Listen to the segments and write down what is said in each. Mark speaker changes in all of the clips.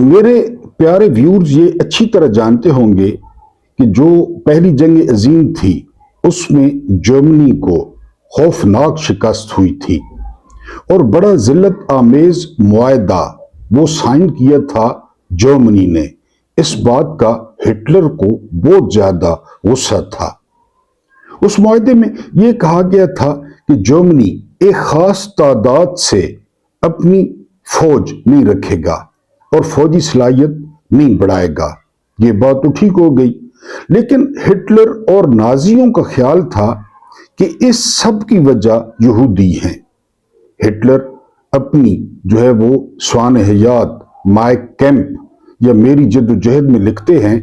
Speaker 1: मेरे प्यारे व्यूअर्स ये अच्छी तरह जानते होंगे कि जो पहली जंग अजीम थी उसमें जर्मनी को खौफनाक शिकस्त हुई थी और बड़ा जिल्लत आमेज मुआहदा वो साइन किया था जर्मनी ने। इस बात का हिटलर को बहुत ज्यादा गुस्सा था। उस मुआहदे में यह कहा गया था कि जर्मनी एक खास तादाद से अपनी फौज नहीं रखेगा और फौजी सलाहियत नहीं बढ़ाएगा। ये बात तो ठीक हो गई, लेकिन हिटलर और नाजियों का ख्याल था कि इस सब की वजह यहूदी हैं। हिटलर अपनी जो है वो स्वान हयात माय कैंप या मेरी जद्दोजहद में लिखते हैं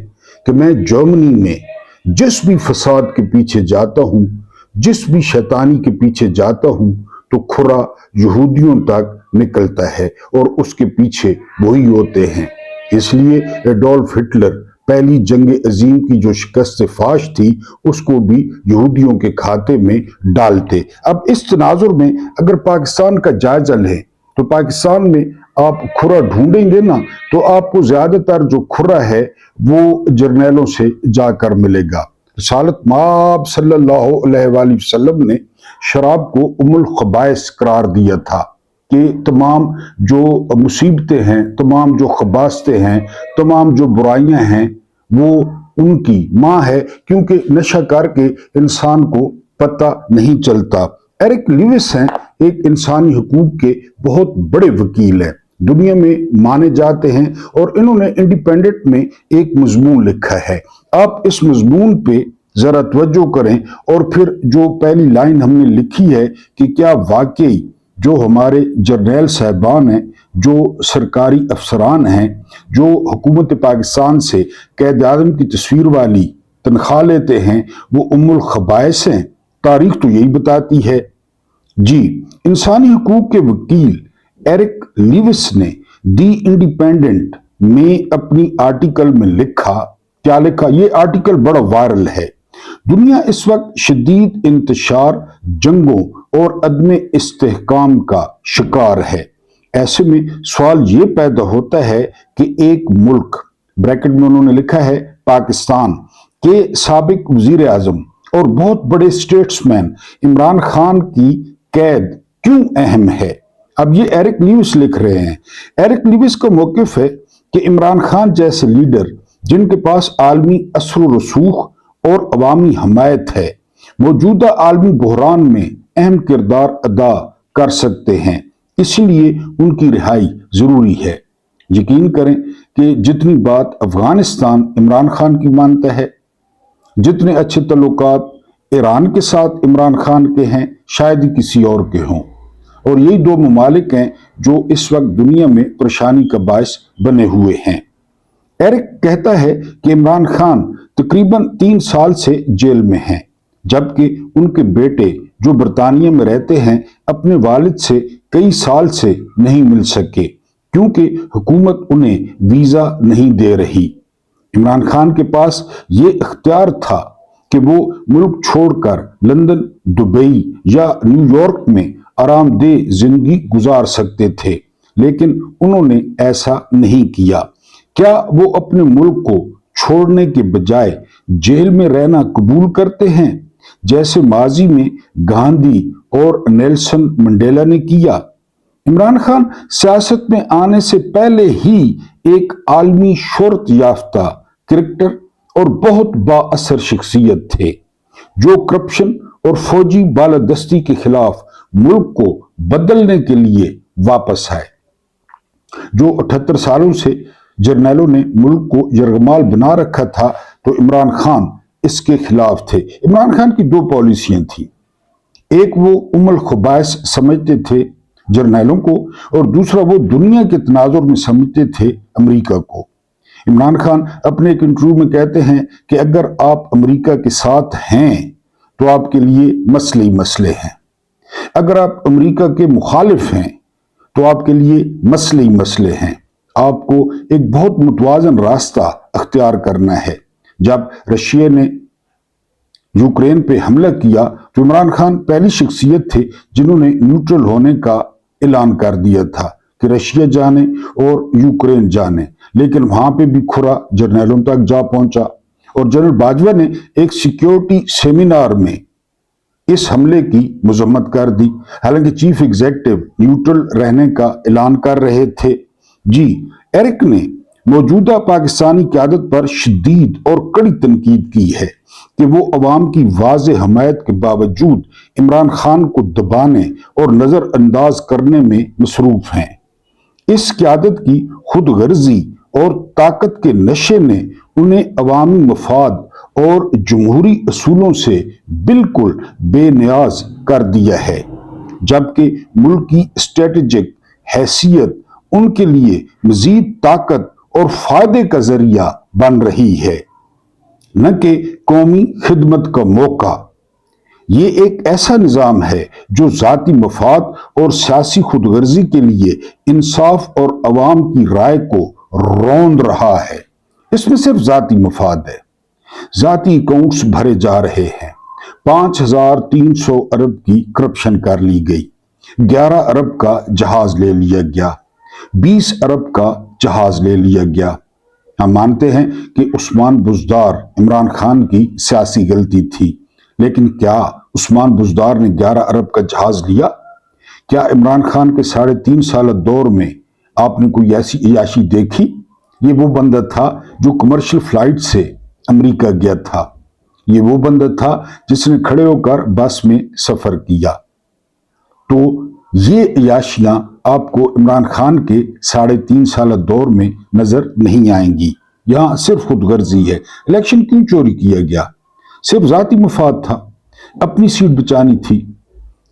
Speaker 1: कि मैं जर्मनी में जिस भी फसाद के पीछे जाता हूं, जिस भी शैतानी के पीछे जाता हूं, तो खुरा यहूदियों तक निकलता है और उसके पीछे वही होते हैं। इसलिए एडोल्फ हिटलर पहली जंग अजीम की जो शिकस्त फाश थी उसको भी यहूदियों के खाते में डालते। अब इस तनाजुर में अगर पाकिस्तान का जायजा लें तो पाकिस्तान में आप खुरा ढूंढेंगे ना तो आपको ज्यादातर जो खुरा है वो जर्नैलों से जाकर मिलेगा। रसालत माब सल्लल्लाहु अलैहि वसल्लम ने शराब को उम्मुल खबाइस करार दिया था कि तमाम जो मुसीबतें हैं, तमाम जो खबासतें हैं, तमाम जो बुराइयां हैं वो उनकी माँ है, क्योंकि नशा करके इंसान को पता नहीं चलता। एरिक लिविस हैं एक इंसानी हकूक के बहुत बड़े वकील हैं, दुनिया में माने जाते हैं और इन्होंने इंडिपेंडेंट में एक मजमून लिखा है। आप इस मजमून पे जरा तवज्जो करें और फिर जो पहली लाइन हमने लिखी है कि क्या वाकई जो हमारे जर्नैल साहबान हैं, जो सरकारी अफसरान हैं, जो हुकूमत पाकिस्तान से कैद आज़म की तस्वीर वाली तनख्वाह लेते हैं, वो उम्मुल खबाइस हैं। तारीख तो यही बताती है जी। इंसानी हकूक के वकील एरिक लिविस ने दी इंडिपेंडेंट में अपनी आर्टिकल में लिखा, क्या लिखा? ये आर्टिकल बड़ा वायरल है। दुनिया इस वक्त शदीद इंतशार, जंगों और अदम इस्तेहकाम का शिकार है। ऐसे में सवाल ये पैदा होता है कि एक मुल्क, ब्रैकेट में उन्होंने लिखा है पाकिस्तान, के साबिक वजीर आजम और बहुत बड़े स्टेट्समैन इमरान खान की कैद क्यों अहम है। अब ये एरिक लिविस लिख रहे हैं। एरिक लिविस का मौकिफ है कि इमरान खान जैसे लीडर जिनके पास आलमी असर रसूख और अवामी हमायत है, मौजूदा आलमी बहरान में अहम किरदार अदा कर सकते हैं, इसलिए उनकी रिहाई जरूरी है। यकीन करें कि जितनी बात अफगानिस्तान इमरान खान की मानता है, जितने अच्छे तल्लुकात ईरान के साथ इमरान खान के हैं, शायद ही किसी और के हों। और यही दो ममालिक हैं जो इस वक्त दुनिया में परेशानी का बायस बने हुए हैं। एरिक कहता है कि इमरान खान तकरीबन 3 साल से जेल में हैं, जबकि उनके बेटे जो बरतानिया में रहते हैं अपने वालिद से कई साल से नहीं मिल सके क्योंकि हुकूमत उन्हें वीजा नहीं दे रही। इमरान खान के पास ये इख्तियार था कि वो मुल्क छोड़कर लंदन, दुबई या न्यूयॉर्क में आरामदेह जिंदगी गुजार सकते थे, लेकिन उन्होंने ऐसा नहीं किया। क्या वो अपने मुल्क को छोड़ने के बजाय जेल में रहना कबूल करते हैं, जैसे माजी में गांधी और नेल्सन मंडेला ने किया? इमरान खान सियासत में आने से पहले ही एक आलमी शोहरत याफ्ता क्रिकेटर और बहुत बाअसर शख्सियत थे, जो करप्शन और फौजी बालादस्ती के खिलाफ मुल्क को बदलने के लिए वापस आए। जो 78 सालों से जर्नैलों ने मुल्क को यरगमाल बना रखा था, तो इमरान खान इसके खिलाफ थे। इमरान खान की 2 पॉलिसियां थी, एक वो उम्मुल खबाइस समझते थे जर्नैलों को और दूसरा वो दुनिया के तनाजुर में समझते थे अमेरिका को। इमरान खान अपने एक इंटरव्यू में कहते हैं कि अगर आप अमेरिका के साथ हैं तो आपके लिए मसले ही मसले हैं, अगर आप अमेरिका के मुखालिफ हैं तो आपके लिए मसले ही मसले हैं। आपको एक बहुत मुतवाजन रास्ता अख्तियार करना है। जब रशिया ने यूक्रेन पे हमला किया तो इमरान खान पहली शख्सियत थे जिन्होंने न्यूट्रल होने का ऐलान कर दिया था, کہ رشیا جانے اور یوکرین جانے، لیکن وہاں پہ بھی کھرا جرنیلوں تک جا پہنچا، اور جنرل باجوہ نے ایک سیکیورٹی سیمینار میں اس حملے کی مذمت کر دی، حالانکہ چیف ایگزیکٹو نیوٹرل رہنے کا اعلان کر رہے تھے۔ جی ایرک نے موجودہ پاکستانی قیادت پر شدید اور کڑی تنقید کی ہے کہ وہ عوام کی واضح حمایت کے باوجود عمران خان کو دبانے اور نظر انداز کرنے میں مصروف ہیں۔ اس قیادت کی خود غرضی اور طاقت کے نشے نے انہیں عوامی مفاد اور جمہوری اصولوں سے بالکل بے نیاز کر دیا ہے، جبکہ ملک کی اسٹریٹجک حیثیت ان کے لیے مزید طاقت اور فائدے کا ذریعہ بن رہی ہے، نہ کہ قومی خدمت کا موقع۔ یہ ایک ایسا نظام ہے جو ذاتی مفاد اور سیاسی خود غرضی کے لیے انصاف اور عوام کی رائے کو روند رہا ہے۔ اس میں صرف ذاتی مفاد ہے، ذاتی اکاؤنٹس بھرے جا رہے ہیں۔ 5300 ارب کی کرپشن کر لی گئی، 11 ارب کا جہاز لے لیا گیا، 20 ارب کا جہاز لے لیا گیا۔ ہم مانتے ہیں کہ عثمان بزدار عمران خان کی سیاسی غلطی تھی، لیکن کیا عثمان بزدار نے 11 ارب کا جہاز لیا؟ کیا عمران خان کے 3.5 سالہ دور میں آپ نے کوئی ایسی عیاشی دیکھی؟ یہ وہ بندہ تھا جو کمرشل فلائٹ سے امریکہ گیا تھا، یہ وہ بندہ تھا جس نے کھڑے ہو کر بس میں سفر کیا۔ تو یہ عیاشیاں آپ کو عمران خان کے 3.5 سالہ دور میں نظر نہیں آئیں گی۔ یہاں صرف خود غرضی ہے۔ الیکشن کیوں چوری کیا گیا؟ صرف ذاتی مفاد تھا، اپنی سیٹ بچانی تھی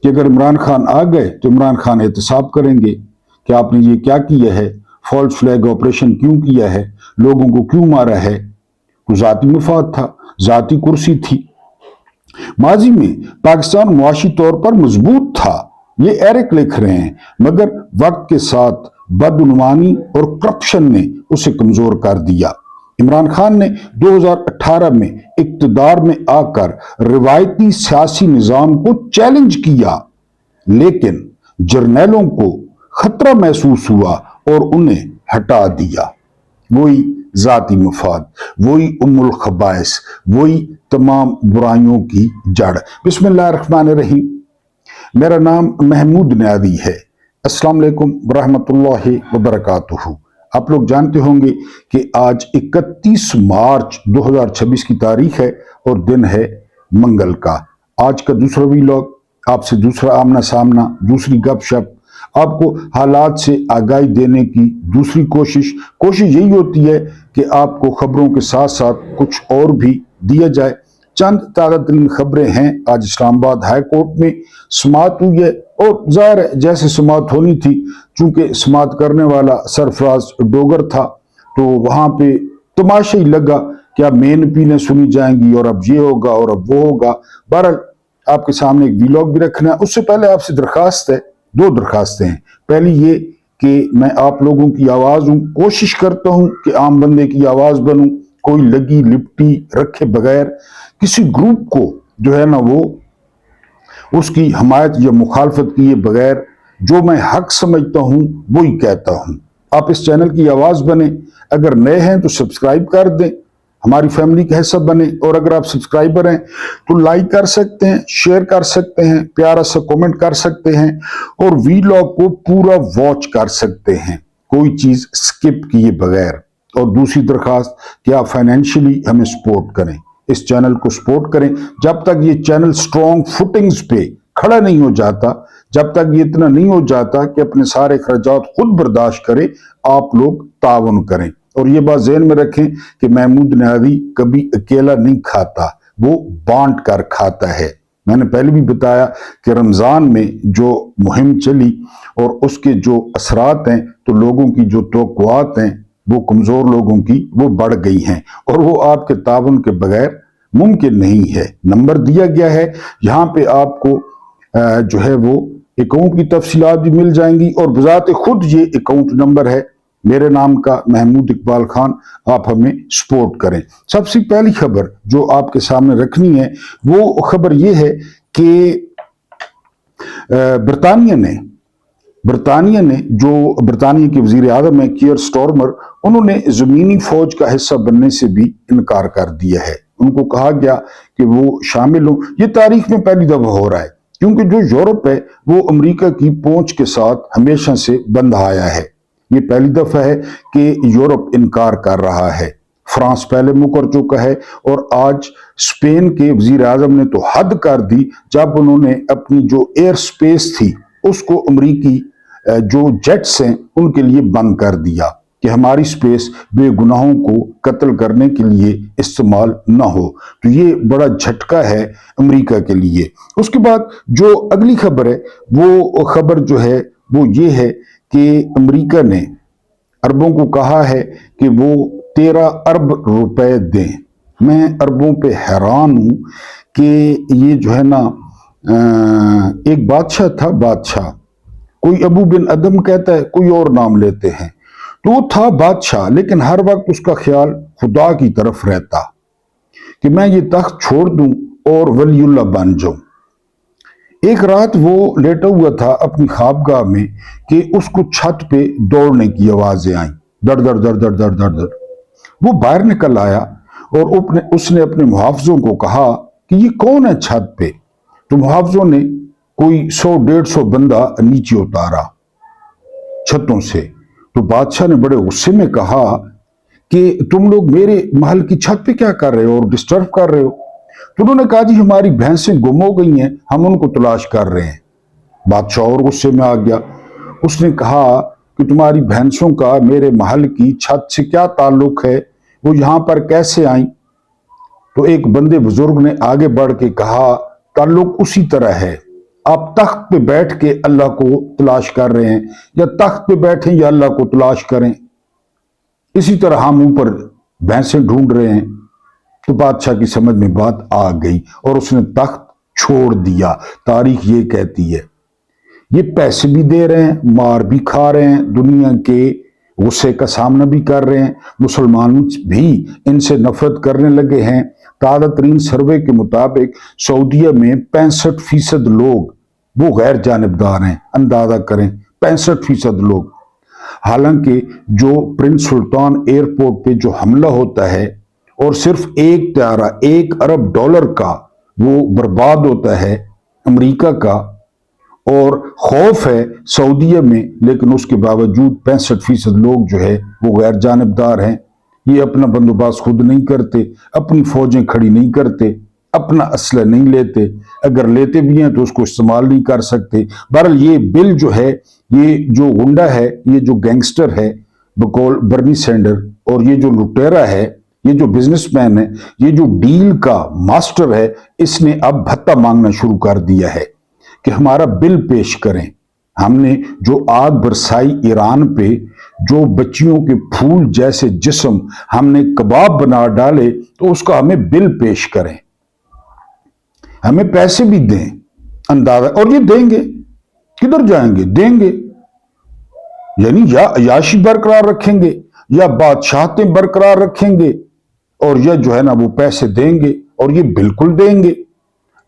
Speaker 1: کہ اگر عمران خان آ گئے تو عمران خان احتساب کریں گے کہ آپ نے یہ کیا کیا ہے، فالس فلیگ آپریشن کیوں کیا ہے، لوگوں کو کیوں مارا ہے۔ تو ذاتی مفاد تھا، ذاتی کرسی تھی۔ ماضی میں پاکستان معاشی طور پر مضبوط تھا، یہ ایرک لکھ رہے ہیں، مگر وقت کے ساتھ بدعنوانی اور کرپشن نے اسے کمزور کر دیا۔ عمران خان نے 2018 میں اقتدار میں آ کر روایتی سیاسی نظام کو چیلنج کیا، لیکن جرنیلوں کو خطرہ محسوس ہوا اور انہیں ہٹا دیا۔ وہی ذاتی مفاد، وہی ام الخبائث، وہی تمام برائیوں کی جڑ۔ بسم اللہ الرحمن الرحیم۔ میرا نام محمود نیادی ہے۔ السلام علیکم ورحمۃ اللہ وبرکاتہ۔ آپ لوگ جانتے ہوں گے کہ آج 31 مارچ 2026 کی تاریخ ہے اور دن ہے منگل کا۔ آج کا دوسرا ویلاگ، آپ سے دوسرا آمنا سامنا، دوسری گپ شپ، آپ کو حالات سے آگاہی دینے کی دوسری کوشش یہی ہوتی ہے کہ آپ کو خبروں کے ساتھ ساتھ کچھ اور بھی دیا جائے۔ چند تازہ ترین خبریں ہیں۔ آج اسلام آباد ہائی کورٹ میں سماعت ہوئی ہے، اور ظاہر ہے جیسے سماعت ہونی تھی، چونکہ سماعت کرنے والا سرفراز ڈوگر تھا، تو وہاں پہ تماشا ہی لگا کہ اب مین اپیلیں سنی جائیں گی اور اب یہ ہوگا اور اب وہ ہوگا۔ بہرحال آپ کے سامنے ایک ویلاگ بھی رکھنا ہے۔ اس سے پہلے آپ سے درخواست ہے، 2 درخواستیں ہیں۔ پہلی یہ کہ میں آپ لوگوں کی آواز ہوں، کوشش کرتا ہوں کہ عام بندے کی آواز بنوں، کوئی لگی لپٹی رکھے بغیر کسی گروپ کو جو ہے نا وہ اس کی حمایت یا مخالفت کیے بغیر جو میں حق سمجھتا ہوں وہی کہتا ہوں۔ آپ اس چینل کی آواز بنیں، اگر نئے ہیں تو سبسکرائب کر دیں، ہماری فیملی کا حصہ بنے، اور اگر آپ سبسکرائبر ہیں تو لائک کر سکتے ہیں، شیئر کر سکتے ہیں، پیارا سا کومنٹ کر سکتے ہیں، اور ویلاگ کو پورا واچ کر سکتے ہیں کوئی چیز سکپ کیے بغیر۔ اور دوسری درخواست کہ آپ فائنینشلی ہمیں سپورٹ کریں، اس چینل کو سپورٹ کریں۔ جب تک یہ چینل سٹرونگ فوٹنگز پہ کھڑا نہیں ہو جاتا، جب تک یہ اتنا نہیں ہو جاتا کہ اپنے سارے اخراجات خود برداشت کرے، آپ لوگ تعاون کریں۔ اور یہ بات ذہن میں رکھیں کہ محمود نیادی کبھی اکیلا نہیں کھاتا، وہ بانٹ کر کھاتا ہے۔ میں نے پہلے بھی بتایا کہ رمضان میں جو مہم چلی اور اس کے جو اثرات ہیں، تو لوگوں کی جو توقعات ہیں وہ کمزور لوگوں کی وہ بڑھ گئی ہیں، اور وہ آپ کے تعاون کے بغیر ممکن نہیں ہے۔ نمبر دیا گیا ہے، یہاں پہ آپ کو جو ہے وہ اکاؤنٹ کی تفصیلات بھی مل جائیں گی، اور بذات خود یہ اکاؤنٹ نمبر ہے میرے نام کا، محمود اقبال خان۔ آپ ہمیں سپورٹ کریں۔ سب سے پہلی خبر جو آپ کے سامنے رکھنی ہے وہ خبر یہ ہے کہ برطانیہ نے برطانیہ نے جو برطانیہ کے وزیر اعظم ہیں کیئر سٹارمر، انہوں نے زمینی فوج کا حصہ بننے سے بھی انکار کر دیا ہے۔ ان کو کہا گیا کہ وہ شامل ہوں۔ یہ تاریخ میں پہلی دفعہ ہو رہا ہے، کیونکہ جو یورپ ہے وہ امریکہ کی پونچھ کے ساتھ ہمیشہ سے بندھا آیا ہے۔ یہ پہلی دفعہ ہے کہ یورپ انکار کر رہا ہے۔ فرانس پہلے مکر چکا ہے، اور آج اسپین کے وزیر اعظم نے تو حد کر دی جب انہوں نے اپنی جو ایئر سپیس تھی اس کو امریکی جو جیٹس ہیں ان کے لیے بند کر دیا کہ ہماری سپیس بے گناہوں کو قتل کرنے کے لیے استعمال نہ ہو۔ تو یہ بڑا جھٹکا ہے امریکہ کے لیے۔ اس کے بعد جو اگلی خبر ہے، وہ خبر جو ہے وہ یہ ہے کہ امریکہ نے عربوں کو کہا ہے کہ وہ 13 ارب روپے دیں۔ میں عربوں پہ حیران ہوں کہ یہ جو ہے نا، ایک بادشاہ تھا، بادشاہ کوئی ابو بن ادم کہتا ہے، کوئی اور نام لیتے ہیں، تو وہ تھا بادشاہ، لیکن ہر وقت اس کا خیال خدا کی طرف رہتا کہ میں یہ تخت چھوڑ دوں اور ولی اللہ بن جاؤں۔ ایک رات وہ لیٹا ہوا تھا اپنی خوابگاہ میں کہ اس کو چھت پہ دوڑنے کی آوازیں آئیں، دڑ دڑ دڑ دڑ دڑ دڑ دڑ۔ وہ باہر نکل آیا اور اس نے اپنے محافظوں کو کہا کہ یہ کون ہے چھت پہ؟ تو محافظوں نے کوئی 100-150 بندہ نیچے اتارا چھتوں سے۔ تو بادشاہ نے بڑے غصے میں کہا کہ تم لوگ میرے محل کی چھت پہ کیا کر رہے ہو اور ڈسٹرب کر رہے ہو؟ تو انہوں نے کہا جی ہماری بھینسیں گم ہو گئی ہیں، ہم ان کو تلاش کر رہے ہیں۔ بادشاہ اور غصے میں آ گیا، اس نے کہا کہ تمہاری بھینسوں کا میرے محل کی چھت سے کیا تعلق ہے، وہ یہاں پر کیسے آئیں؟ تو ایک بندے بزرگ نے آگے بڑھ کے کہا تعلق اسی طرح ہے، آپ تخت پہ بیٹھ کے اللہ کو تلاش کر رہے ہیں، یا تخت پہ بیٹھیں یا اللہ کو تلاش کریں، اسی طرح ہم اوپر بھینسیں ڈھونڈ رہے ہیں۔ تو بادشاہ کی سمجھ میں بات آ گئی اور اس نے تخت چھوڑ دیا۔ تاریخ یہ کہتی ہے، یہ پیسے بھی دے رہے ہیں، مار بھی کھا رہے ہیں، دنیا کے غصے کا سامنا بھی کر رہے ہیں، مسلمان بھی ان سے نفرت کرنے لگے ہیں۔ تازہ ترین سروے کے مطابق سعودیہ میں 65% لوگ وہ غیر جانبدار ہیں۔ اندازہ کریں 65% لوگ۔ حالانکہ جو پرنس سلطان ایئرپورٹ پہ جو حملہ ہوتا ہے اور صرف ایک طیارہ $1 ارب کا وہ برباد ہوتا ہے امریکہ کا، اور خوف ہے سعودیہ میں، لیکن اس کے باوجود 65% لوگ جو ہے وہ غیر جانبدار ہیں۔ یہ اپنا بندوبست خود نہیں کرتے، اپنی فوجیں کھڑی نہیں کرتے، اپنا اسلحہ نہیں لیتے، اگر لیتے بھی ہیں تو اس کو استعمال نہیں کر سکتے۔ بہرحال یہ بل جو ہے، یہ جو گنڈا ہے، یہ جو گینگسٹر ہے بقول برنی سینڈر، اور یہ جو لٹیرا ہے، یہ جو بزنس مین ہے، یہ جو ڈیل کا ماسٹر ہے، اس نے اب بھتہ مانگنا شروع کر دیا ہے کہ ہمارا بل پیش کریں۔ ہم نے جو آگ برسائی ایران پہ، جو بچیوں کے پھول جیسے جسم ہم نے کباب بنا ڈالے، تو اس کا ہمیں بل پیش کریں، ہمیں پیسے بھی دیں اندازہ، اور یہ دیں گے، کدھر جائیں گے؟ دیں گے، یعنی یا عیاشی برقرار رکھیں گے، یا بادشاہتیں برقرار رکھیں گے، اور یا جو ہے نا وہ پیسے دیں گے، اور یہ بالکل دیں گے۔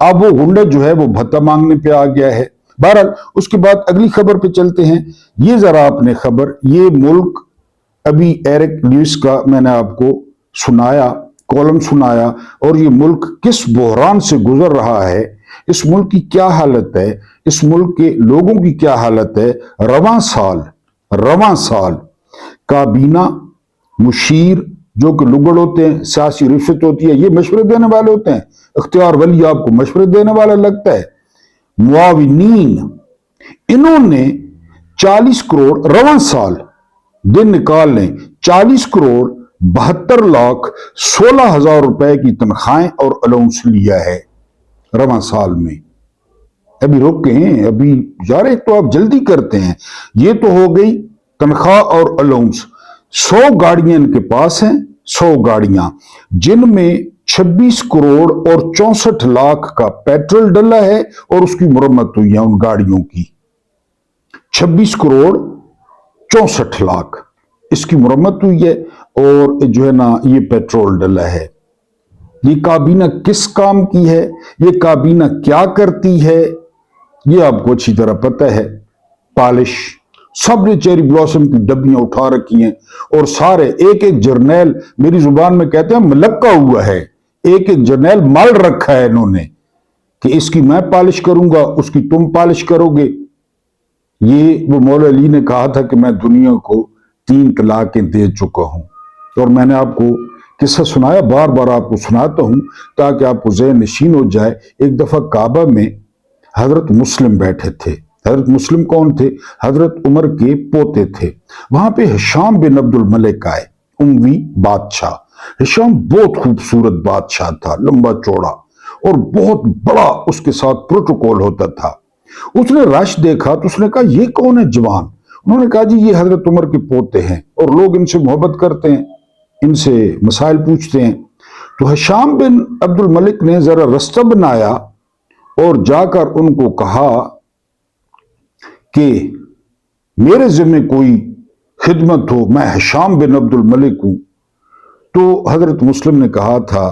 Speaker 1: اب وہ گنڈا جو ہے وہ بھتہ مانگنے پہ آ گیا ہے۔ بہرحال اس کے بعد اگلی خبر پہ چلتے ہیں۔ یہ ذرا آپ نے خبر، یہ ملک ابھی ایرک لیوس کا میں نے آپ کو سنایا، کالم سنایا، اور یہ ملک کس بحران سے گزر رہا ہے، اس ملک کی کیا حالت ہے، اس ملک کے لوگوں کی کیا حالت ہے۔ رواں سال کابینہ مشیر جو کہ لگڑ ہوتے ہیں، سیاسی رشوت ہوتی ہے، یہ مشورے دینے والے ہوتے ہیں، اختیار ولی آپ کو مشورے دینے والا لگتا ہے، معاونین، انہوں نے 40 کروڑ رواں سال، دن نکال لیں، 40 کروڑ 72 لاکھ 16 ہزار روپے کی تنخواہیں اور الاؤنس لیا ہے رواں سال میں۔ ابھی رکیں، ابھی یار ایک تو آپ جلدی کرتے ہیں۔ یہ تو ہو گئی تنخواہ اور الاؤنس۔ 100 گاڑیاں ان کے پاس ہیں، 100 گاڑیاں، جن میں 26 کروڑ اور 64 لاکھ کا پیٹرول ڈلا ہے، اور اس کی مرمت ہوئی ہے ان گاڑیوں کی۔ 26 کروڑ 64 لاکھ اس کی مرمت ہوئی ہے، اور جو ہے نا یہ پیٹرول ڈلا ہے۔ یہ کابینہ کس کام کی ہے، یہ کابینہ کیا کرتی ہے، یہ آپ کو اچھی طرح پتہ ہے۔ पॉलिश, सब ने चेरी ब्लॉसम की डब्बियां उठा रखी हैं और सारे एक एक जर्नैल, मेरी जुबान में कहते हैं मलक्का हुआ है, एक एक जर्नैल मल रखा है इन्होंने कि इसकी मैं पॉलिश करूंगा, उसकी तुम पॉलिश करोगे। ये वो मौला अली ने कहा था कि मैं दुनिया को 3 तलाकें दे चुका हूं। और मैंने आपको किस्सा सुनाया, बार बार आपको सुनाता हूं ताकि आपको ज़हन नशीन हो जाए। एक दफा काबा में हजरत मुस्लिम बैठे थे। हजरत मुस्लिम कौन थे? हजरत उमर के पोते थे। वहां पे हिशाम बिन अब्दुल मलिक आए, उमवी बादशाह। हिशाम बहुत खूबसूरत बादशाह था, लंबा चौड़ा और बहुत बड़ा उसके साथ प्रोटोकॉल होता था। उसने रश देखा तो उसने कहा ये कौन है जवान? उन्होंने कहा जी ये हजरत उमर के पोते हैं और लोग इनसे मोहब्बत करते हैं, इनसे मसाइल पूछते हैं। तो हिशाम बिन अब्दुल मलिक ने जरा रास्ता बनाया और जाकर उनको कहा कि मेरे जिम्मे कोई खिदमत हो, मैं हिशाम बिन अब्दुल मलिक हूं। तो हजरत मुस्लिम ने कहा था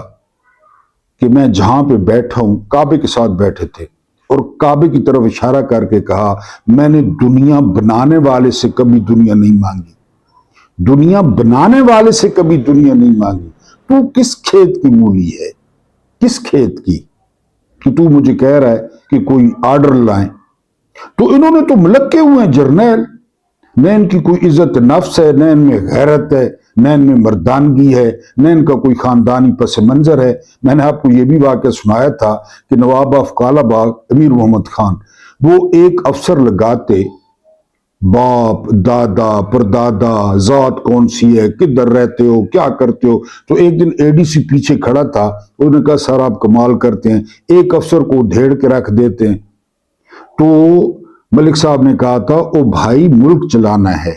Speaker 1: कि मैं जहां पे बैठा हूं, काबे के साथ बैठे थे और काबे की तरफ इशारा करके कहा मैंने दुनिया बनाने वाले से कभी दुनिया नहीं मांगी, दुनिया बनाने वाले से कभी दुनिया नहीं मांगी। तू किस खेत की मूली है, किस खेत की, कि तू मुझे कह रहा है कि कोई आर्डर लाए। तो इन्होंने तो मलक्के हुए हैं जर्नैल, न इनकी कोई इज्जत नफ्स है, न इनमें गैरत है, न इनमें मर्दानगी है, न इनका कोई खानदानी पस मंजर है। मैंने आपको यह भी वाक़या सुनाया था कि नवाब ऑफ कालाबाग अमीर मोहम्मद खान वो एक अफसर लगाते, बाप दादा परदादा जात कौन सी है, किधर रहते हो, क्या करते हो। तो एक दिन एडीसी पीछे खड़ा था, उन्होंने कहा सर आप कमाल करते हैं, एक अफसर को धेड़ के रख देते हैं। तो मलिक साहब ने कहा था ओ भाई मुल्क चलाना है,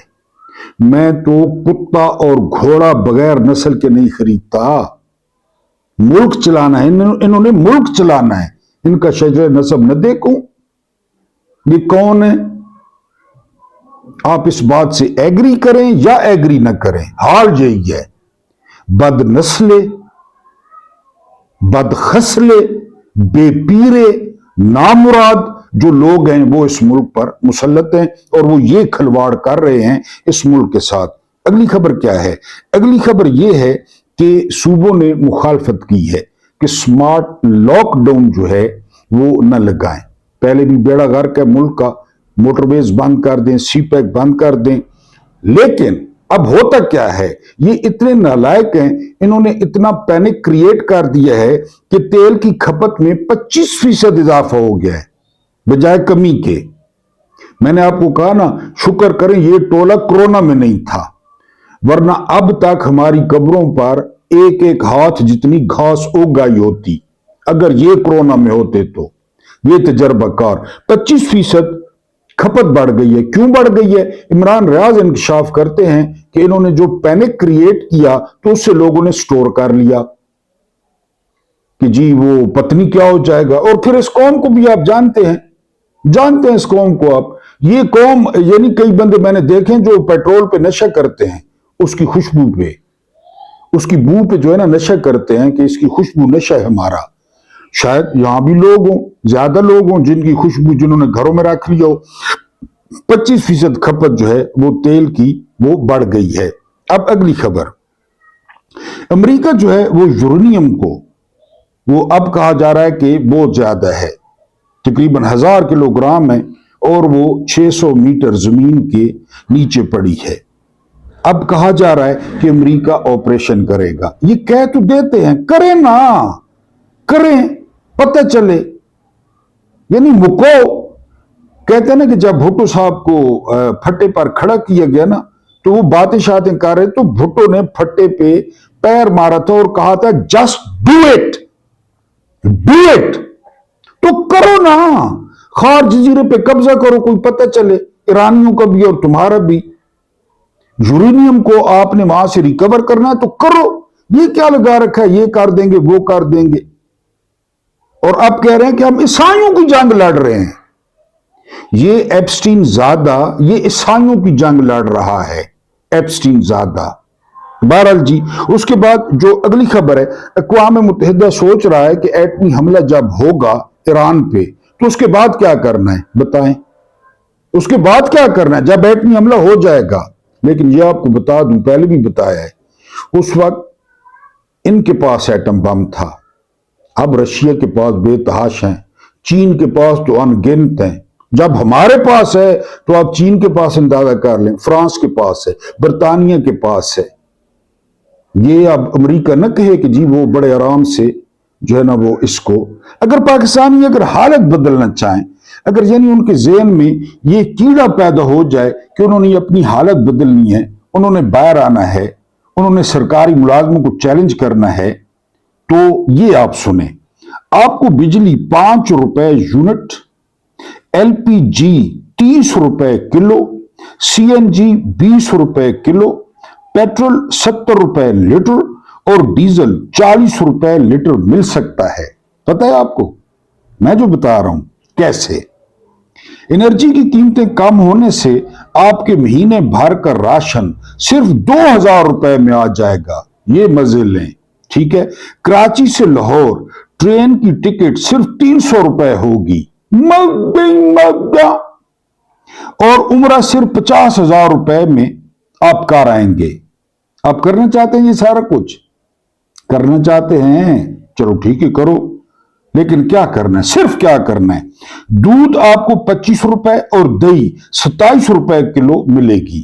Speaker 1: मैं तो कुत्ता और घोड़ा बगैर नस्ल के नहीं खरीदता, मुल्क चलाना है, इन्होंने मुल्क चलाना है, इनका शजर नसब न देखूं, ये कौन है। आप इस बात से एग्री करें या एग्री न करें, हाल यही है। बद नस्ले, बद खसले, बेपीरे, नामुराद जो लोग हैं वो इस मुल्क पर मुसल्लत हैं और वो ये खिलवाड़ कर रहे हैं इस मुल्क के साथ। अगली खबर क्या है? अगली खबर ये है कि सूबों ने मुखालफत की है कि स्मार्ट लॉकडाउन जो है वो न लगाएं। पहले भी बेड़ा गर्क है मुल्क का, मोटरवेज बंद कर दें, सी पैक बंद कर दें। लेकिन अब होता क्या है, ये इतने नालायक हैं, इन्होंने इतना पैनिक क्रिएट कर दिया है कि तेल की खपत में 25% इजाफा हो गया है बजाय कमी के। मैंने आपको कहा ना, शुक्र करें ये टोला कोरोना में नहीं था, वरना अब तक हमारी कब्रों पर एक एक हाथ जितनी घास उग गई होती अगर ये कोरोना में होते तो। ये तजर्बाकार 25% खपत बढ़ गई है। क्यों बढ़ गई है? इमरान रियाज इंकशाफ करते हैं कि इन्होंने जो पैनिक क्रिएट किया तो उससे लोगों ने स्टोर कर लिया कि जी वो पत्नी क्या हो जाएगा। और फिर इस कौम को भी आप जानते हैं इस कौम को आप, ये कौम यानी कई बंदे मैंने देखे जो पेट्रोल पे नशा करते हैं, उसकी खुशबू पे, उसकी बू पे जो है ना नशा करते हैं कि इसकी खुशबू नशा है हमारा। शायद यहां भी लोग हों, ज्यादा लोग हों जिनकी खुशबू जिन्होंने घरों में रख लिया हो। 25% खपत जो है वो तेल की वो बढ़ गई है। अब अगली खबर, अमेरिका जो है वो यूरेनियम को वो अब कहा जा रहा है कि बहुत ज्यादा है, तकरीबन 1000 किलोग्राम है और वो 600 मीटर जमीन के नीचे पड़ी है। अब कहा जा रहा है कि अमेरिका ऑपरेशन करेगा। ये कह तो देते हैं, करें ना, करें, पता चले, यानी मुको। कहते हैं ना कि जब भुट्टो साहब को फट्टे पर खड़ा किया गया ना तो वो बातें शातें कर रहे, तो भुट्टो ने फट्टे पे पैर मारा था और कहा था just do it, do it. तो करो ना, खार जजीरे पे कब्जा करो, कोई पता चले, ईरानियों का भी और तुम्हारा भी। यूरेनियम को आपने वहां से रिकवर करना है तो करो, ये क्या लगा रखा है, ये कर देंगे वो कर देंगे। और अब कह रहे हैं कि हम ईसाइयों की जंग लड़ रहे हैं। ये एप्स्टीन ज़ादा ये ईसाइयों की जंग लड़ रहा है, एप्स्टीन ज़ादा। बहरहाल जी, उसके बाद जो अगली खबर है, अक़वाम मुत्तहिदा सोच रहा है कि एटमी हमला जब होगा ईरान पे तो उसके बाद क्या करना है, बताएं। اس کے بعد کیا کرنا ہے جب ایٹمی حملہ ہو جائے گا؟ لیکن یہ آپ کو بتا دوں، پہلے بھی بتایا ہے، اس وقت ان کے پاس ایٹم بم تھا، اب رشیا کے پاس بے تحاش ہیں، چین کے پاس تو ان گنت ہیں، جب ہمارے پاس ہے تو آپ چین کے پاس اندازہ کر لیں، فرانس کے پاس ہے، برطانیہ کے پاس ہے۔ یہ اب امریکہ نہ کہے کہ جی وہ بڑے آرام سے جو ہے نا وہ اس کو، اگر پاکستانی اگر حالت بدلنا چاہیں، اگر یعنی ان کے ذہن میں یہ کیڑا پیدا ہو جائے کہ انہوں نے اپنی حالت بدلنی ہے، انہوں نے باہر آنا ہے، انہوں نے سرکاری ملازموں کو چیلنج کرنا ہے، تو یہ آپ سنیں، آپ کو بجلی 5 روپے یونٹ، ایل پی جی 30 روپے کلو، سی این جی 20 روپے کلو، پیٹرول 70 روپے لیٹر اور ڈیزل 40 روپے لیٹر مل سکتا ہے۔ پتہ ہے آپ کو میں جو بتا رہا ہوں کیسے؟ انرجی کی قیمتیں کم ہونے سے آپ کے مہینے بھر کا راشن صرف 2000 روپے میں آ جائے گا، یہ مزے لیں، ٹھیک ہے؟ کراچی سے لاہور ٹرین کی ٹکٹ صرف 300 روپے ہوگی، اور عمرہ صرف 50,000 روپے میں آپ کر آئیں گے۔ آپ کرنا چاہتے ہیں یہ سارا کچھ؟ کرنا چاہتے ہیں، چلو ٹھیک ہے کرو، لیکن کیا کرنا ہے؟ صرف کیا کرنا ہے؟ دودھ آپ کو 25 روپے اور دہی 27 روپے کلو ملے گی۔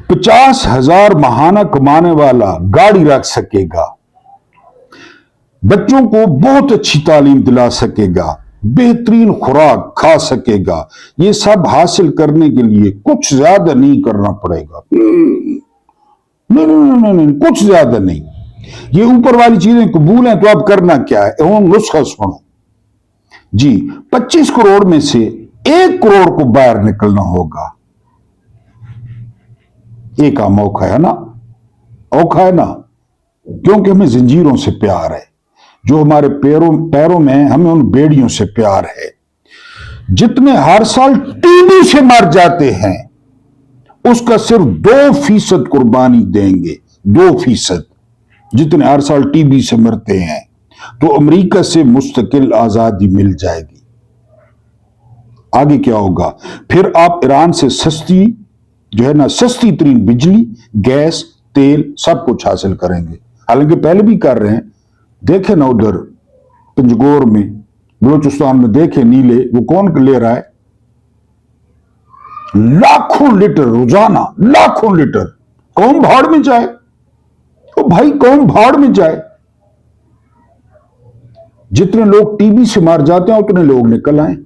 Speaker 1: 50,000 ماہانہ کمانے والا گاڑی رکھ سکے گا، بچوں کو بہت اچھی تعلیم دلا سکے گا، بہترین خوراک کھا سکے گا۔ یہ سب حاصل کرنے کے لیے کچھ زیادہ نہیں کرنا پڑے گا، نہیں، کچھ زیادہ نہیں۔ یہ اوپر والی چیزیں قبول ہیں تو اب کرنا کیا ہے؟ نسخہ سنو جی، 25 کروڑ میں سے 1 کروڑ کو باہر نکلنا ہوگا۔ ایک عام اوکھا ہے نا، اوکھا ہے نا، کیونکہ ہمیں زنجیروں سے پیار ہے، جو ہمارے پیروں میں ہمیں ان بیڑیوں سے پیار ہے۔ جتنے ہر سال ٹی بی سے مر جاتے ہیں اس کا صرف 2% قربانی دیں گے، 2%، جتنے ہر سال ٹی بی سے مرتے ہیں، تو امریکہ سے مستقل آزادی مل جائے گی۔ آگے کیا ہوگا؟ پھر آپ ایران سے سستی جو ہے نا سستی ترین بجلی، گیس، تیل سب کچھ حاصل کریں گے، حالانکہ پہلے بھی کر رہے ہیں۔ دیکھیں نا ادھر پنجگور میں، بلوچستان میں دیکھیں نیلے، وہ کون لے رہا ہے؟ لاکھوں لیٹر روزانہ، لاکھوں لیٹر۔ قوم بھاڑ میں جائے، او بھائی قوم بھاڑ میں جائے۔ جتنے لوگ ٹی بی سے مار جاتے ہیں اتنے لوگ نکل آئیں،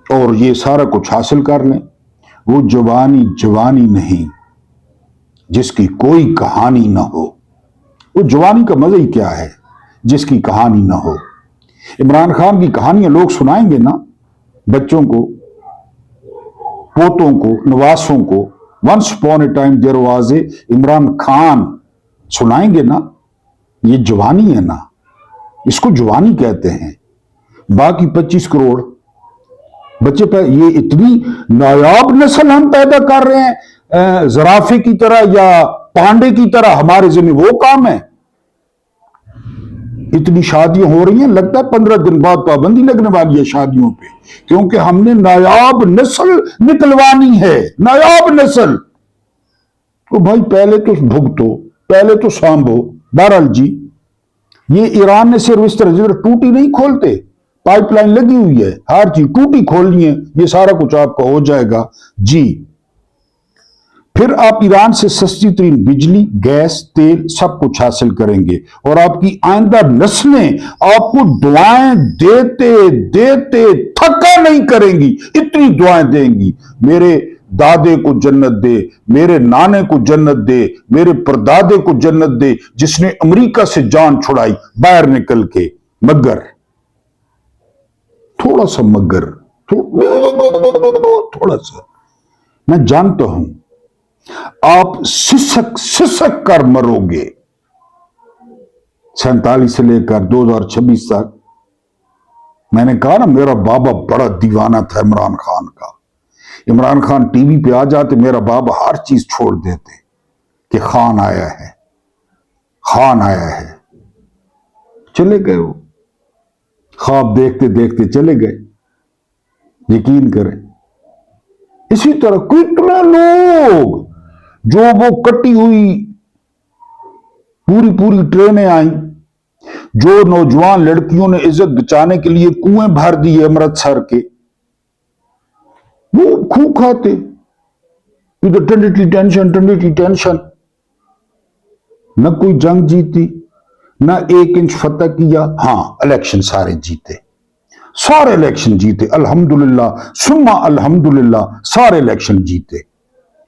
Speaker 1: اور یہ سارا کچھ حاصل کر لیں۔ وہ جوانی جوانی نہیں جس کی کوئی کہانی نہ ہو۔ وہ جوانی کا مزہ ہی کیا ہے جس کی کہانی نہ ہو؟ عمران خان کی کہانیاں لوگ سنائیں گے نا بچوں کو، پوتوں کو، نواسوں کو۔ Once upon a time there was a Imran Khan سنائیں گے نا، یہ جوانی ہے نا، اس کو جوانی کہتے ہیں۔ باقی 25 کروڑ بچے یہ اتنی نایاب نسل ہم پیدا کر رہے ہیں، زرافے کی طرح یا پانڈے کی طرح، ہمارے ذمہ وہ کام ہے۔ اتنی شادیاں ہو رہی ہیں، لگتا ہے 15 دن بعد پابندی لگنے والی ہے شادیوں پہ، کیونکہ ہم نے نایاب نسل نکلوانی ہے، نایاب نسل۔ تو بھائی پہلے تو بھگتو، پہلے تو سانبھو۔ بہرحال جی، یہ ایران نے صرف اس طرح ٹوٹی نہیں کھولتے، پائپ لائن لگی ہوئی ہے، ہر چیز ٹوٹی کھولنی ہے، یہ سارا کچھ آپ کا ہو جائے گا جی۔ پھر آپ ایران سے سستی ترین بجلی، گیس، تیل سب کچھ حاصل کریں گے، اور آپ کی آئندہ نسلیں آپ کو دعائیں دیتے دیتے تھکا نہیں کریں گی، اتنی دعائیں دیں گی۔ میرے دادے کو جنت دے، میرے نانے کو جنت دے، میرے پردادے کو جنت دے، جس نے امریکہ سے جان چھڑائی باہر نکل کے۔ مگر تھوڑا سا مگر، تھوڑا سا، میں جانتا ہوں آپ سسک سسک کر مرو گے 47 سے لے کر 2026 تک۔ میں نے کہا نا میرا بابا بڑا دیوانہ تھا عمران خان کا۔ عمران خان ٹی وی پہ آ جاتے، میرا بابا ہر چیز چھوڑ دیتے کہ خان آیا ہے، خان آیا ہے، چلے گئے وہ۔ ख्वाब देखते देखते चले गए। यकीन करें, इसी तरह कितने लोग, जो वो कटी हुई पूरी पूरी ट्रेनें आई, जो नौजवान लड़कियों ने इज्जत बचाने के लिए कुएं भर दिए अमृतसर के, वो खूब खाते, इधर ठंडी की टेंशन। न कोई जंग जीती, न 1 इंच फतह किया। हाँ, इलेक्शन सारे जीते, सारे इलेक्शन जीते, अल्हम्दुलिल्लाह सुम्मा अल्हम्दुलिल्लाह, सारे इलेक्शन जीते।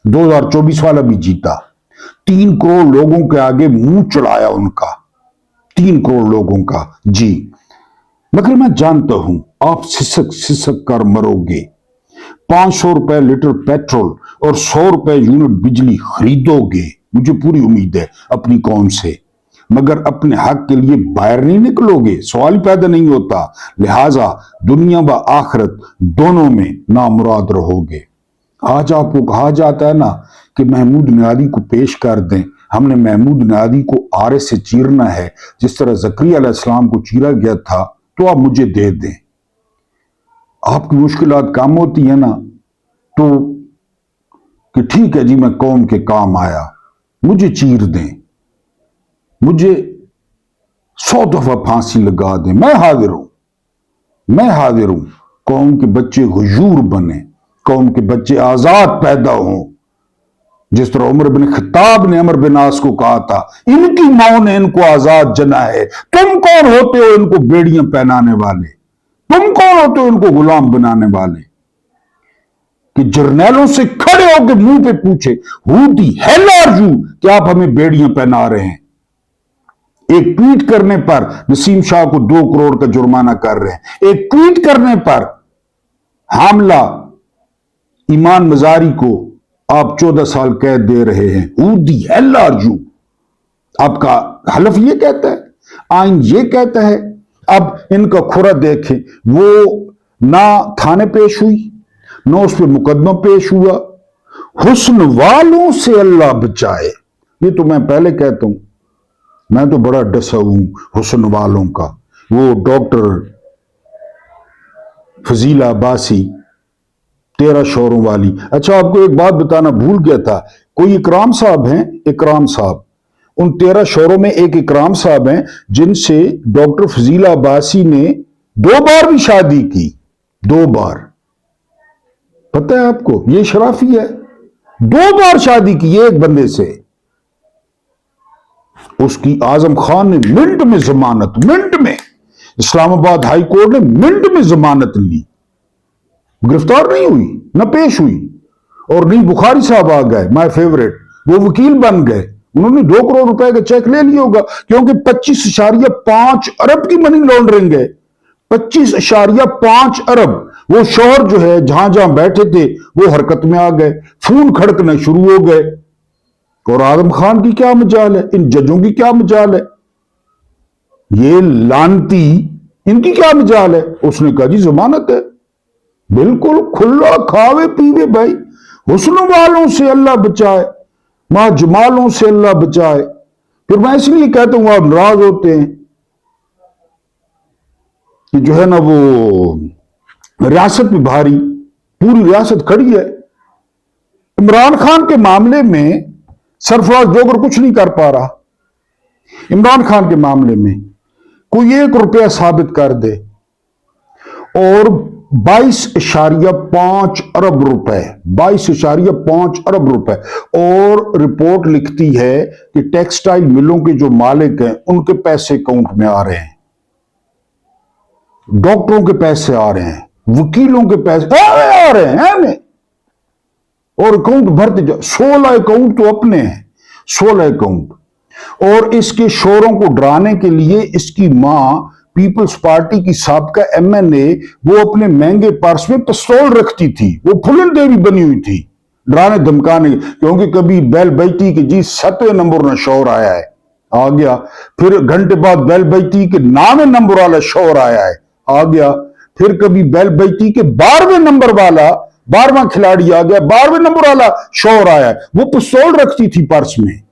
Speaker 1: 2024 वाला भी जीता। 3 करोड़ लोगों के आगे मुंह चढ़ाया उनका, 3 करोड़ लोगों का। जी, मगर मैं जानता हूं आप सिसक सिसक कर मरोगे। 500 रुपए लीटर पेट्रोल और 100 रुपए यूनिट बिजली खरीदोगे, मुझे पूरी उम्मीद है अपनी कौम से, मगर अपने हक के लिए बाहर नहीं निकलोगे, सवाल ही पैदा नहीं होता। लिहाजा दुनिया व आखिरत दोनों में नामुराद रहोगे। आज आपको कहा जाता है ना कि महमूद नियादी को पेश कर दें, हमने महमूद नियादी को आरे से चीरना है, जिस तरह ज़करिया अलैहिस्सलाम को चीरा गया था, तो आप मुझे दे दें। आपकी मुश्किलात कम होती है ना, तो कि ठीक है जी, मैं कौम के काम आया, मुझे चीर दें, मुझे 100 दफा फांसी लगा दें, मैं हाजिर हूं, मैं हाजिर हूं। कौम के बच्चे हुजूर बने, कौम के बच्चे आजाद पैदा हों, जिस तरह उमर बिन खत्ताब ने अमर बिन आस को कहा था, इनकी मां ने इनको आजाद जना है, तुम कौन होते हो इनको बेड़ियां पहनाने वाले, तुम कौन होते हो इनको गुलाम बनाने वाले। कि जर्नैलों से खड़े होकर मुंह पे पूछे, who the hell are you, कि आप हमें बेड़ियां पहना रहे हैं। एक ट्वीट करने पर नसीम शाह को 2 करोड़ का जुर्माना कर रहे हैं। एक ट्वीट करने पर हामला ईमान मजारी को आप 14 साल कैद दे रहे हैं। Who the hell are you. आपका हलफ ये कहता है, आइन ये कहता है। अब इनका खुरा देखें, वो ना थाने पेश हुई, ना उस पर मुकदमा पेश हुआ। हुस्न वालों से अल्लाह बचाए, ये तो मैं पहले कहता हूं, मैं तो बड़ा डसा हूं हुस्न वालों का। वो डॉक्टर फजीला अब्बासी 13 शोरों वाली। अच्छा, आपको एक बात बताना भूल गया था, कोई इकराम साहब हैं, इकराम साहब, उन 13 शोरों में एक इकराम साहब हैं जिनसे डॉक्टर फजीला अब्बासी ने 2 बार भी शादी की, 2 बार। पता है आपको, ये शराफी है, 2 बार शादी की एक बंदे से। उसकी आजम खान ने मिनट में जमानत, मिनट में, इस्लामाबाद हाई कोर्ट ने मिनट में जमानत ली, गिरफ्तार नहीं हुई, न पेश हुई। और नहीं बुखारी साहब आ गए, माय फेवरेट, वो वकील बन गए, उन्होंने 2 करोड़ रुपए का चेक ले लिया होगा, क्योंकि 25.5 अरब की मनी लॉन्ड्रिंग है। 25.5 अरब। वो शोहर जो है जहां जहां बैठे थे वो हरकत में आ गए, खून खड़कने शुरू हो गए। और आजम खान की क्या मजाल है, इन जजों की क्या मजाल है, ये लानती, इनकी क्या मजाल है। उसने कहा जी जमानत है, बिल्कुल खुला खावे पीवे भाई। हुस्न वालों से अल्लाह बचाए, मां जमालों से अल्लाह बचाए। फिर मैं इसलिए कहता हूं आप नाराज होते हैं कि जो है ना वो रियासत में भारी, पूरी रियासत खड़ी है। इमरान खान के मामले में सरफराज जोगर कुछ नहीं कर पा रहा। इमरान खान के मामले में कोई 1 रुपया साबित कर दे और 22.5 अरब रुपए, 22.5 अरब रुपए। और रिपोर्ट लिखती है कि टेक्सटाइल मिलों के जो मालिक हैं उनके पैसे अकाउंट में आ रहे हैं, डॉक्टरों के पैसे आ रहे हैं, वकीलों के पैसे आ रहे हैं, और अकाउंट भरते जा। 16 अकाउंट तो अपने हैं, 16 अकाउंट। और इसके शोरों को डराने के लिए इसकी मां पीपल्स पार्टी की साबका MNA, वो अपने महंगे पर्स में पिस्तौल रखती थी, वो फुलन देवी बनी हुई थी डराने धमकाने, क्योंकि कभी बेल बजती कि जी 7वें नंबर में शोर आया है, आ गया। फिर घंटे बाद बेल बजती के 9वें नंबर वाला शोर आया है, आ गया। फिर कभी बेल बजती के 12वें नंबर वाला, 12वां खिलाड़ी आ गया, 12वें नंबर वाला शोर आया है। वो पिस्तौल रखती थी पर्स में।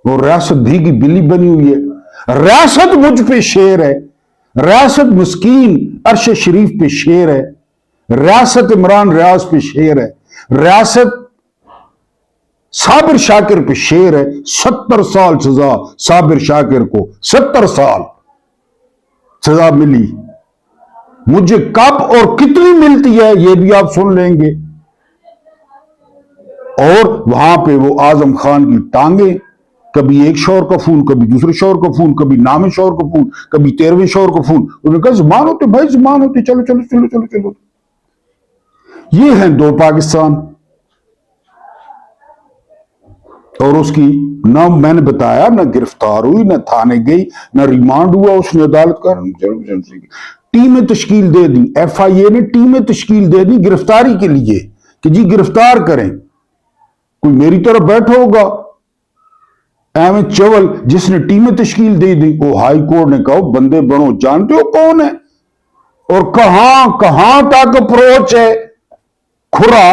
Speaker 1: वो रियासत धी की बिल्ली बनी हुई है। रियासत मुझ पे शेर है, रियासत मस्कीन अर्श शरीफ पे शेर है, रियासत इमरान रियाज पे शेर है, रियासत साबिर शाकिर पे शेर है। 70 साल सजा साबिर शाकिर को, 70 साल सजा मिली। मुझे कब और कितनी मिलती है ये भी आप सुन लेंगे। और वहां पे वो आजम खान की टांगे, कभी एक शौर का खून, कभी दूसरे शौर का खून, कभी नामे शौर का खून, कभी 13वें शौर का खून। उन्होंने कहा जुबान होते भाई, जुबान होती, चलो चलो चलो चलो चलो। ये हैं दो पाकिस्तान। और उसकी ना मैंने बताया, ना गिरफ्तार हुई, ना थाने गई, ना रिमांड हुआ, उसने अदालत का टीमें तश्कील दे दी। FIA ने टीमें तश्कील दे दी गिरफ्तारी के लिए कि जी गिरफ्तार करें। कोई मेरी तरफ बैठा होगा अहमद चवल जिसने टीमें तश्कील दे दी, वो हाई कोर्ट ने कहा बंदे बनो, जानते हो कौन है और कहां कहां तक अप्रोच है। खुरा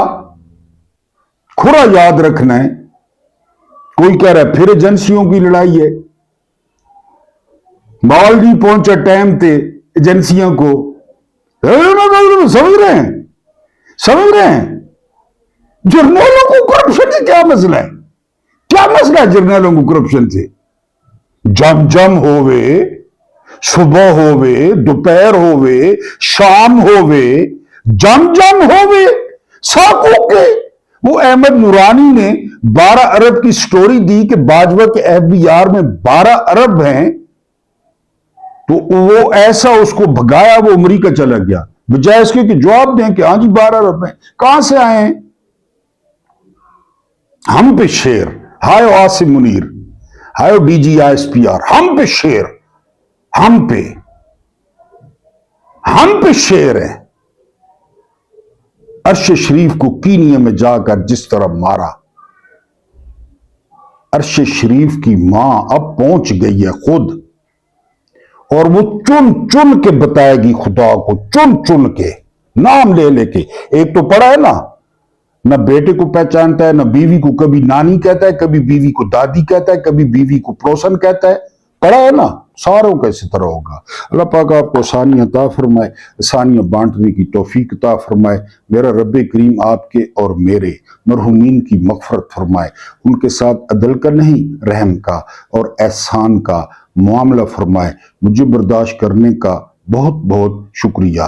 Speaker 1: खुरा याद रखना है। कोई कह रहा है फिर एजेंसियों की लड़ाई है। माल नहीं पहुंचा टाइम पे एजेंसियों को, समझ रहे हैं, समझ रहे हैं। जर्नलों को करप्शन से क्या मसला है, क्या मसला है जर्नलों को करप्शन से। जम जम होवे, सुबह होवे, दोपहर होवे, शाम होवे, जम जम होवे साकों के। वो अहमद नूरानी ने 12 अरब की स्टोरी दी कि बाजवा के FBR में 12 अरब हैं, तो वो ऐसा उसको भगाया, वो अमरीका चला गया, बजाय इसके कि जवाब दें कि हाँ जी 12 अरब हैं। कहां से आए हैं? हम पे शेर, हाय आसिम मुनीर, हाय DG ISPR, हम पे शेर, हम पे शेर है। अर्श शरीफ को कीनिया में जाकर जिस तरह मारा, अर्श शरीफ की मां अब पहुंच गई है खुद, और वो चुन चुन के बताएगी खुदा को, चुन चुन के, नाम ले लेके। एक तो पढ़ा है ना बेटे को पहचानता है, ना बीवी को, कभी नानी कहता है, कभी बीवी को दादी कहता है, कभी बीवी को पड़ोसन कहता है। पढ़ा है ना, सारों का इसी तरह होगा। अल्लाह पाक आपको आसानियां अता फरमाए, आसानियां बांटने की तौफीक अता फरमाए। मेरा रब करीम आपके और मेरे मरहुमीन की मग़फ़रत फरमाए, उनके साथ अदल का नहीं रहम का और एहसान का मामला फरमाए। मुझे बर्दाश्त करने का बहुत बहुत शुक्रिया।